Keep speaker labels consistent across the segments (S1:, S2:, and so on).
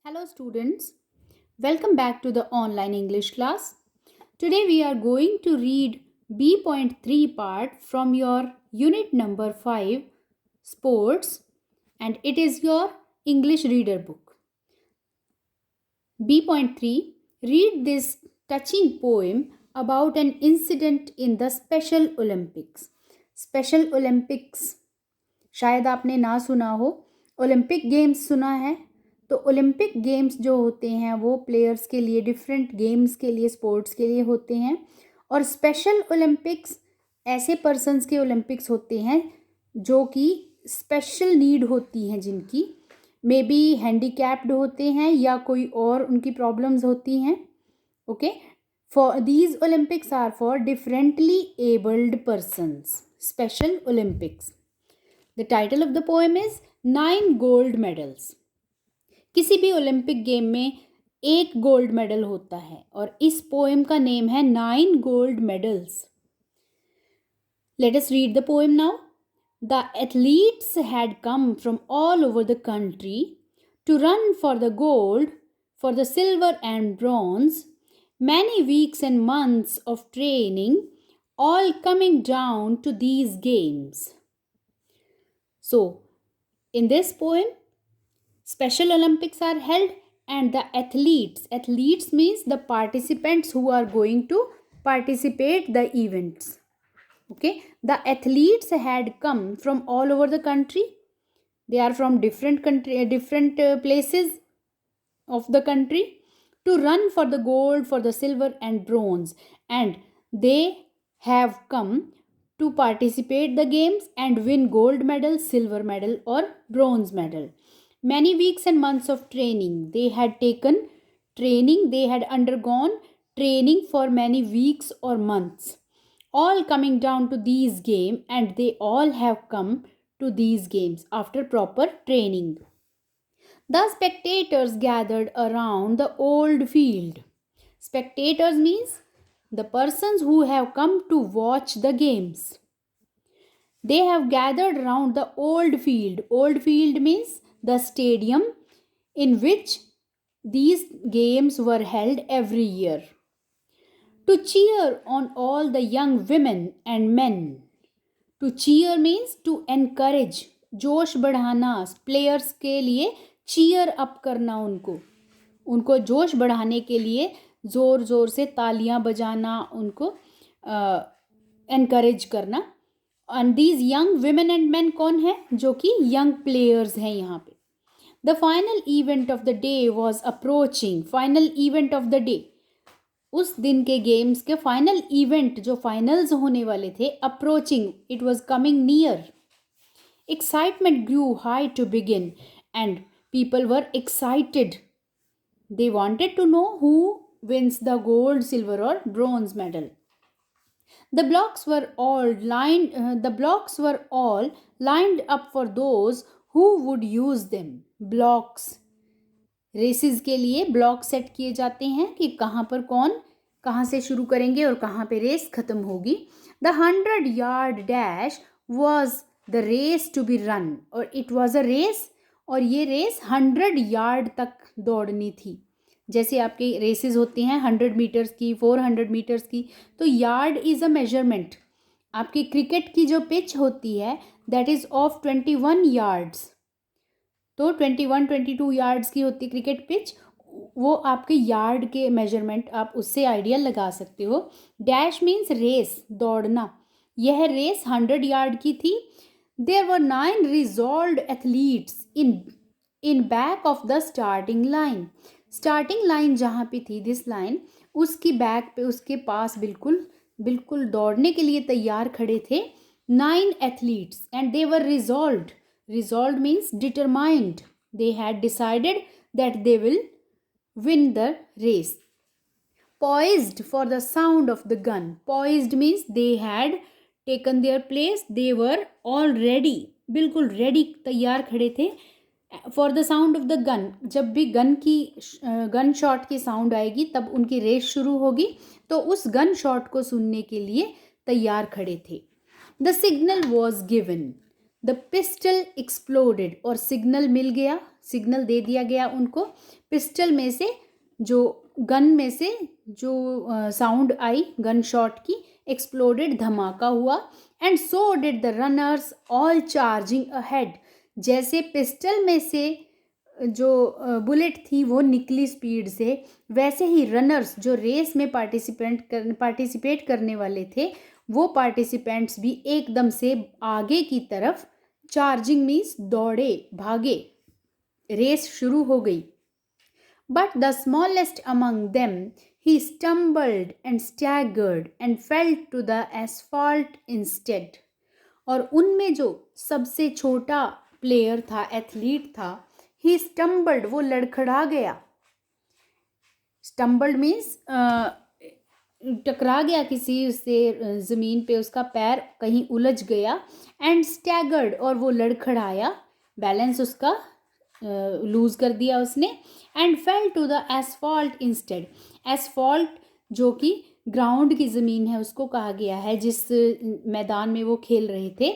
S1: Hello, students. Welcome back to the online English class. Today, we are going to read B.3 part from your unit number 5, Sports, and it is your English reader book. B.3 Read this touching poem about an incident in the Special Olympics. Special Olympics शायद आपने ना सुना हो. Olympic games सुना है. तो Olympic games जो होते हैं वो प्लेयर्स के लिए, डिफरेंट गेम्स के लिए, स्पोर्ट्स के लिए होते हैं. और स्पेशल ओलंपिक्स ऐसे पर्सन्स के ओलंपिक्स होते हैं जो कि स्पेशल नीड होती हैं, जिनकी मे बी हैंडीकैप्ड होते हैं या कोई और उनकी प्रॉब्लम्स होती हैं. Okay, for these Olympics are for differently abled persons. Special Olympics. The title of the poem is 9 gold medals. किसी भी ओलंपिक गेम में 1 गोल्ड मेडल होता है और इस पोएम का नेम है 9 gold medals. Let us read the poem now. The athletes had come from all over the country to run for the gold, for the silver and bronze. Many weeks and months of training, all coming down to these games. So, in this poem, Special Olympics are held and the athletes means the participants who are going to participate the events. Okay, the athletes had come from all over the country. They are from different places of the country to run for the gold, for the silver and bronze, and they have come to participate the games and win gold medal, silver medal or bronze medal. Many weeks and months of training. They had taken training, they had undergone training for many weeks or months. All coming down to these games, and they all have come to these games after proper training. The spectators gathered around the old field. Spectators means the persons who have come to watch the games. They have gathered around the old field. Old field means the stadium in which these games were held every year. To cheer on all the young women and men. To cheer means to encourage, जोश बढ़ाना, players के लिए cheer up करना, उनको जोश बढ़ाने के लिए ज़ोर ज़ोर से तालियां बजाना, उनको encourage करना. And these young women and men कौन है? जो कि young players हैं यहाँ पे. The final event of the day was approaching. Final event of the day. उस दिन के गेम्स के फाइनल इवेंट जो फाइनल्स होने वाले थे, approaching, it was coming near. Excitement grew high to begin and people were excited. They wanted to know who wins the gold, silver or bronze medal. The blocks were all lined up for those who would use them. Blocks races के लिए block set किए जाते हैं कि कहाँ पर कौन कहाँ से शुरू करेंगे और कहाँ पे रेस खत्म होगी. The 100-yard dash was the race to be run, और it was a race, और ये रेस 100 यार्ड तक दौड़नी थी. जैसे आपके रेसेस होती हैं 100 मीटर्स की, 400 मीटर्स की, तो यार्ड इज़ अ मेजरमेंट. आपकी क्रिकेट की जो पिच होती है दैट इज़ ऑफ 21 यार्ड्स. तो 21-22 यार्ड्स की होती क्रिकेट पिच, वो आपके यार्ड के मेजरमेंट आप उससे आइडिया लगा सकते हो. डैश मीन्स रेस, दौड़ना. यह रेस 100 यार्ड की थी. There were 9 resolved athletes in back of the starting line. Starting line जहाँ पे थी, दिस लाइन, उसकी बैक पे, उसके पास बिल्कुल दौड़ने के लिए तैयार खड़े थे 9 athletes and they were resolved. Resolved means determined. They had decided that they will win the race. Poised for the sound of the gun. Poised means they had taken their place. They were all ready. बिल्कुल ready, तैयार खड़े थे. For the sound of the gun. जब भी gun shot की sound आएगी तब उनकी रेस शुरू होगी, तो उस गन शॉट को सुनने के लिए तैयार खड़े थे. The signal was given. The pistol exploded, और सिग्नल मिल गया, सिग्नल दे दिया गया उनको। पिस्टल में से जो गन में से जो साउंड आई गन शॉट की, एक्सप्लोडेड, धमाका हुआ। And so did the runners all charging ahead. जैसे पिस्टल में से जो बुलेट थी वो निकली स्पीड से, वैसे ही रनर्स जो रेस में पार्टिसिपेट करने वाले थे वो पार्टिसिपेंट्स भी एकदम से आगे की तरफ, चार्जिंग मीन्स दौड़े, भागे, रेस शुरू हो गई। But the smallest among them he stumbled and staggered and fell to the asphalt instead. और उनमें जो सबसे छोटा प्लेयर था, एथलीट था, ही स्टम्बल्ड, वो लड़खड़ा गया। स्टम्बल्ड मीन्स टकरा गया किसी उससे, ज़मीन पे उसका पैर कहीं उलझ गया। एंड स्टैगर्ड, और वो लड़खड़ाया, बैलेंस उसका लूज़ कर दिया उसने। And fell to the asphalt instead. Asphalt जो कि ग्राउंड की ज़मीन है उसको कहा गया है, जिस मैदान में वो खेल रहे थे,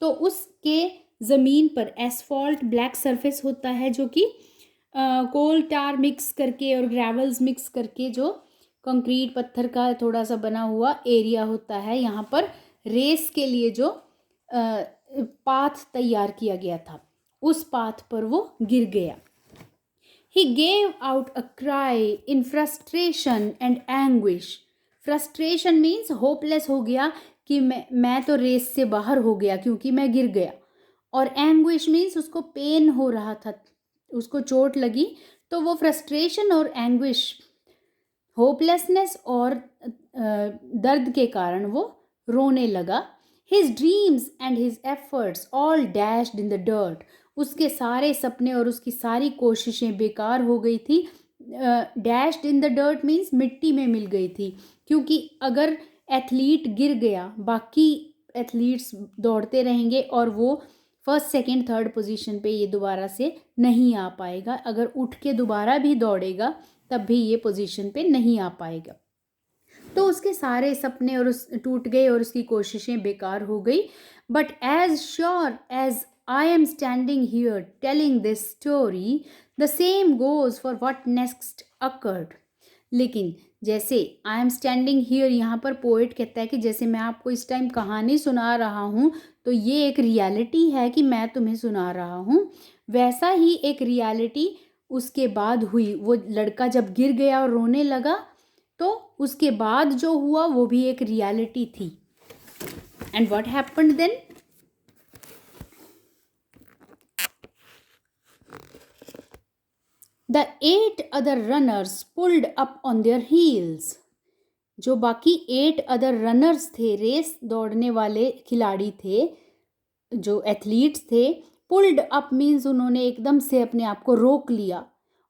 S1: तो उसके ज़मीन पर एसफॉल्ट ब्लैक सरफेस होता है जो कि कोल टार मिक्स करके और ग्रेवल्स मिक्स करके जो कंक्रीट पत्थर का थोड़ा सा बना हुआ एरिया होता है। यहाँ पर रेस के लिए जो पाथ तैयार किया गया था, उस पाथ पर वो गिर गया। He gave out a cry in frustration and anguish. Frustration means hopeless हो गया कि मैं तो रेस से बाहर हो गया क्योंकि मैं गिर गया। और anguish means उसको पेन हो रहा था, उसको चोट लगी, तो वो frustration और anguish, होपलेसनेस और दर्द के कारण वो रोने लगा। His dreams and his efforts all dashed in the dirt. उसके सारे सपने और उसकी सारी कोशिशें बेकार हो गई थी। Dashed in the dirt means मिट्टी में मिल गई थी, क्योंकि अगर एथलीट गिर गया, बाकी एथलीट्स दौड़ते रहेंगे और वो फर्स्ट सेकंड थर्ड पोजीशन पे ये दोबारा से नहीं आ पाएगा। अगर उठ के दोबारा भी दौड़ेगा तब भी ये पोजीशन पे नहीं आ पाएगा। तो उसके सारे सपने और उस टूट गए और उसकी कोशिशें बेकार हो गई। But as sure as I am standing here telling this story, the same goes for what next occurred. लेकिन जैसे I am standing here, यहाँ पर पोएट कहता है कि जैसे मैं आपको इस टाइम कहानी सुना रहा हूँ तो ये एक रियलिटी है कि मैं तुम्हें सुना रहा हूँ, वैसा ही एक रियलिटी उसके बाद हुई। वो लड़का जब गिर गया और रोने लगा तो उसके बाद जो हुआ वो भी एक रियलिटी थी। And what happened then? The 8 other runners pulled up on their heels. जो बाकी 8 अदर रनर्स थे, रेस दौड़ने वाले खिलाड़ी थे, जो एथलीट्स थे, पुल्ड अप मीन्स उन्होंने एकदम से अपने आप को रोक लिया,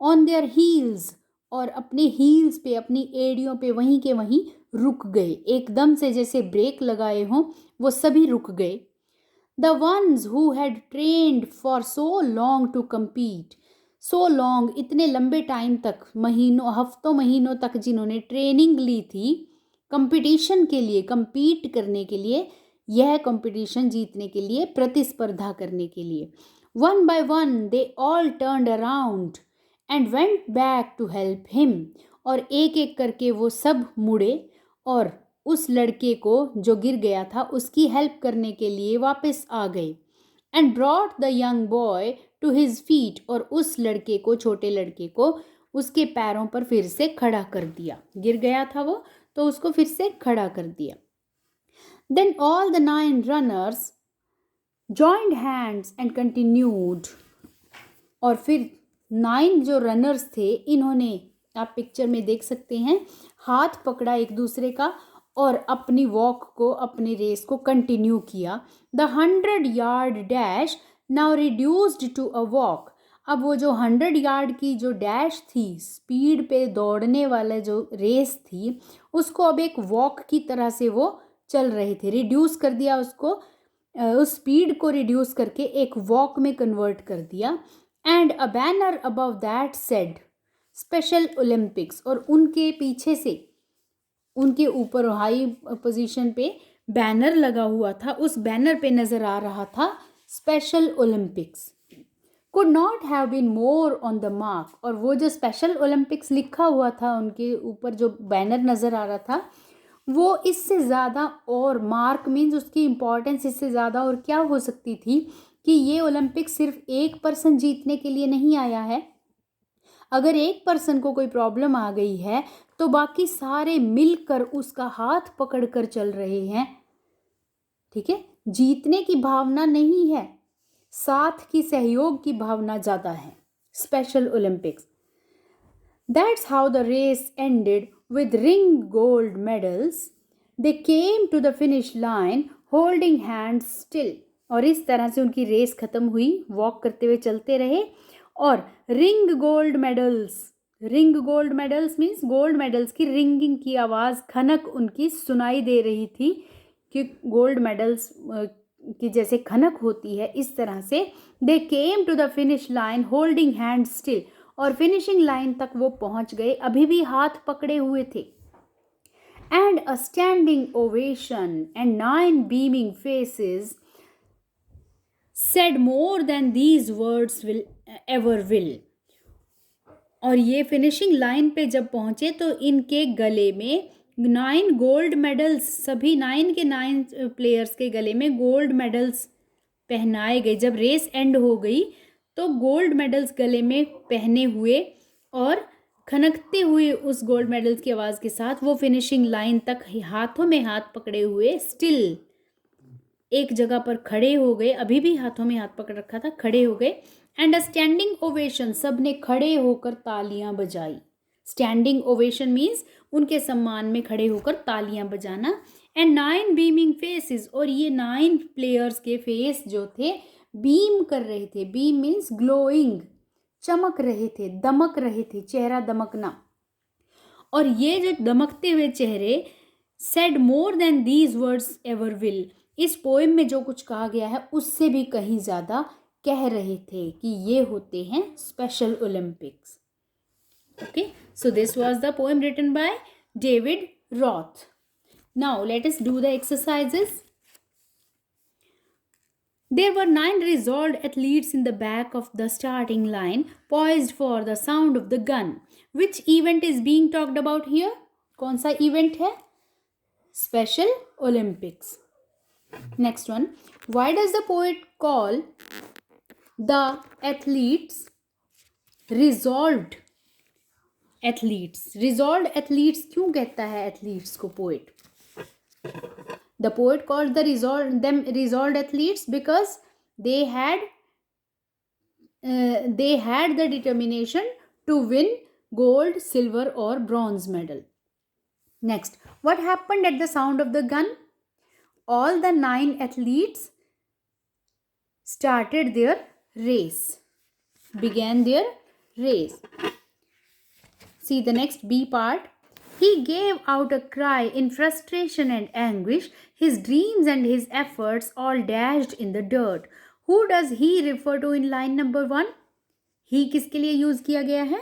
S1: ऑन देयर हील्स, और अपने हील्स पे, अपनी एड़ियों पे वहीं के वहीं रुक गए, एकदम से जैसे ब्रेक लगाए हों, वो सभी रुक गए। The ones who had trained for so long to compete, so long, इतने लंबे टाइम तक, महीनों हफ्तों महीनों तक जिन्होंने ट्रेनिंग ली थी कंपटीशन के लिए, compete करने के लिए, यह कंपटीशन जीतने के लिए, प्रतिस्पर्धा करने के लिए, one by one they all turned around and went back to help him. और एक एक करके वो सब मुड़े और उस लड़के को जो गिर गया था उसकी हेल्प करने के लिए वापस आ गए। And brought the young boy to his feet, और उस लड़के को, छोटे लड़के को, उसके पैरों पर फिर से खड़ा कर दिया। गिर गया था वो तो उसको फिर से खड़ा कर दिया। Then all the 9 runners joined hands and continued. और फिर 9 जो रनर्स थे, इन्होंने, आप पिक्चर में देख सकते हैं, हाथ पकड़ा एक दूसरे का और अपनी वॉक को, अपनी रेस को कंटिन्यू किया। The 100 yard dash now reduced to a walk. अब वो जो 100 यार्ड की जो डैश थी, स्पीड पे दौड़ने वाला जो रेस थी, उसको अब एक वॉक की तरह से वो चल रहे थे। रिड्यूस कर दिया उसको, उस स्पीड को रिड्यूस करके एक वॉक में कन्वर्ट कर दिया। And a banner above that said special Olympics, और उनके पीछे से, उनके ऊपर हाई पोजीशन पे बैनर लगा हुआ था, उस बैनर पे नज़र आ रहा था special Olympics. could not have been more on the mark. और वो जो स्पेशल ओलंपिक्स लिखा हुआ था उनके ऊपर जो बैनर नज़र आ रहा था वो इससे ज़्यादा, और मार्क मीन्स उसकी इम्पोर्टेंस इससे ज़्यादा और क्या हो सकती थी कि ये ओलंपिक सिर्फ एक पर्सन जीतने के लिए नहीं आया है। अगर एक पर्सन को कोई प्रॉब्लम आ गई है तो बाकी सारे मिलकर उसका हाथ पकड़कर चल रहे हैं। ठीक है, जीतने की भावना नहीं है, साथ की सहयोग की भावना ज़्यादा है। Special Olympics. That's how the race ended with ringed gold medals. They came to the finish line holding hands still. और इस तरह से उनकी रेस खत्म हुई, वॉक करते हुए चलते रहे। और ring gold medals means gold medals की रिंगिंग की आवाज़, खनक उनकी सुनाई दे रही थी कि गोल्ड मेडल्स की जैसे खनक होती है इस तरह से। They came to the finish line holding hand still, और फिनिशिंग लाइन तक वो पहुंच गए अभी भी हाथ पकड़े हुए थे। And a standing ovation and 9 beaming faces said more than these words will ever will. और ये फिनिशिंग लाइन पे जब पहुंचे तो इनके गले में 9 गोल्ड मेडल्स, सभी 9 के 9 प्लेयर्स के गले में गोल्ड मेडल्स पहनाए गए। जब रेस एंड हो गई तो गोल्ड मेडल्स गले में पहने हुए और खनकते हुए उस गोल्ड मेडल्स की आवाज़ के साथ वो फिनिशिंग लाइन तक हाथों में हाथ पकड़े हुए स्टिल एक जगह पर खड़े हो गए, अभी भी हाथों में हाथ पकड़ रखा था, खड़े हो गए। एंड अ स्टैंडिंग ओवेशन, सब ने खड़े होकर तालियां बजाई। स्टैंडिंग ओवेशन मीन्स उनके सम्मान में खड़े होकर तालियां बजाना। एंड 9 बीमिंग फेसेस, और ये 9 प्लेयर्स के फेस जो थे बीम कर रहे थे। बीम मीन्स ग्लोइंग, चमक रहे थे, दमक रहे थे, चेहरा दमकना। और ये जो दमकते हुए चेहरे said more than these words ever will, इस पोएम में जो कुछ कहा गया है उससे भी कहीं ज़्यादा कह रहे थे कि ये होते हैं Special Olympics. Okay, so this was the poem written by David Roth. Now let us do the exercises. There were 9 resolved athletes in the back of the starting line, poised for the sound of the gun. Which event is being talked about here? कौन सा event है? Special Olympics. Next one. Why does the poet call the athletes resolved athletes? Resolved athletes क्यों कहता है athletes को poet? The poet called them resolved athletes because they had the determination to win gold, silver or bronze medal. Next, what happened at the sound of the gun? All the 9 athletes started their race, began their race. See the next B part. He gave out a cry in frustration and anguish. His dreams and his efforts all dashed in the dirt. Who does he refer to in line number 1? He किसके लिए use किया गया है?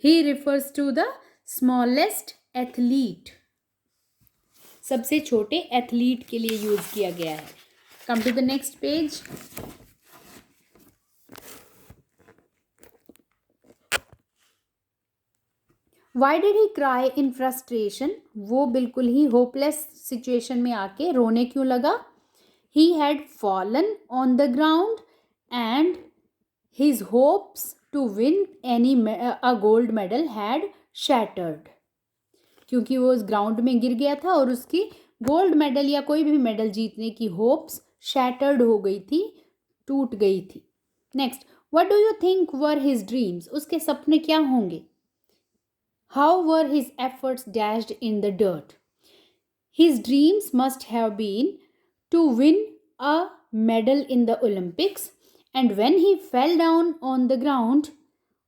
S1: He refers to the smallest athlete. सबसे छोटे athlete के लिए use किया गया है। Come to the next page. Why did he cry in frustration? वो बिल्कुल ही होपलेस सिचुएशन में आके रोने क्यों लगा? He had fallen on the ground and his hopes to win a gold medal had shattered. क्योंकि वो उस ग्राउंड में गिर गया था और उसकी गोल्ड मेडल या कोई भी मेडल जीतने की होप्स शैटर्ड हो गई थी, टूट गई थी। Next, what do you think were his dreams? उसके सपने क्या होंगे? How were his efforts dashed in the dirt? His dreams must have been to win a medal in the Olympics, and when he fell down on the ground,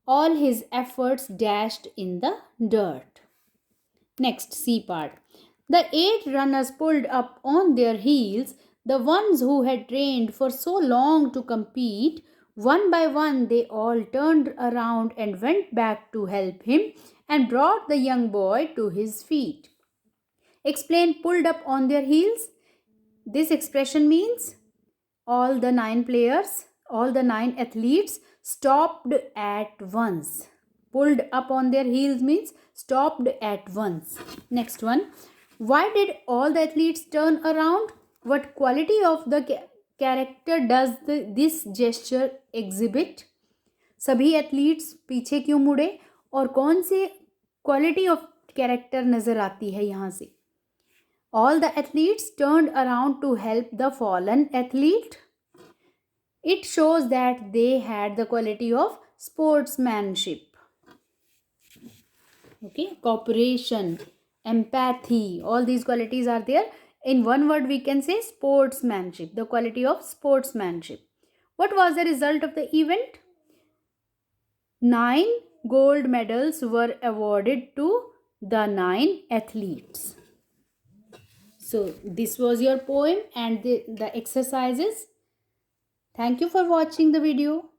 S1: all his efforts dashed in the dirt. Next, C part. The 8 runners pulled up on their heels, the ones who had trained for so long to compete. One by one, they all turned around and went back to help him and brought the young boy to his feet. Explain pulled up on their heels. This expression means all the 9 players, all the 9 athletes stopped at once. Pulled up on their heels means stopped at once. Next one. Why did all the athletes turn around? What quality of the character does this gesture exhibit? सभी athletes पीछे क्यों मुड़े और कौन से quality of character नजर आती है यहाँ से? All the athletes turned around to help the fallen athlete. It shows that they had the quality of sportsmanship. Okay, cooperation, empathy, all these qualities are there. In one word we can say sportsmanship, the quality of sportsmanship. What was the result of the event? 9 gold medals were awarded to the 9 athletes. So this was your poem and the exercises. Thank you for watching the video.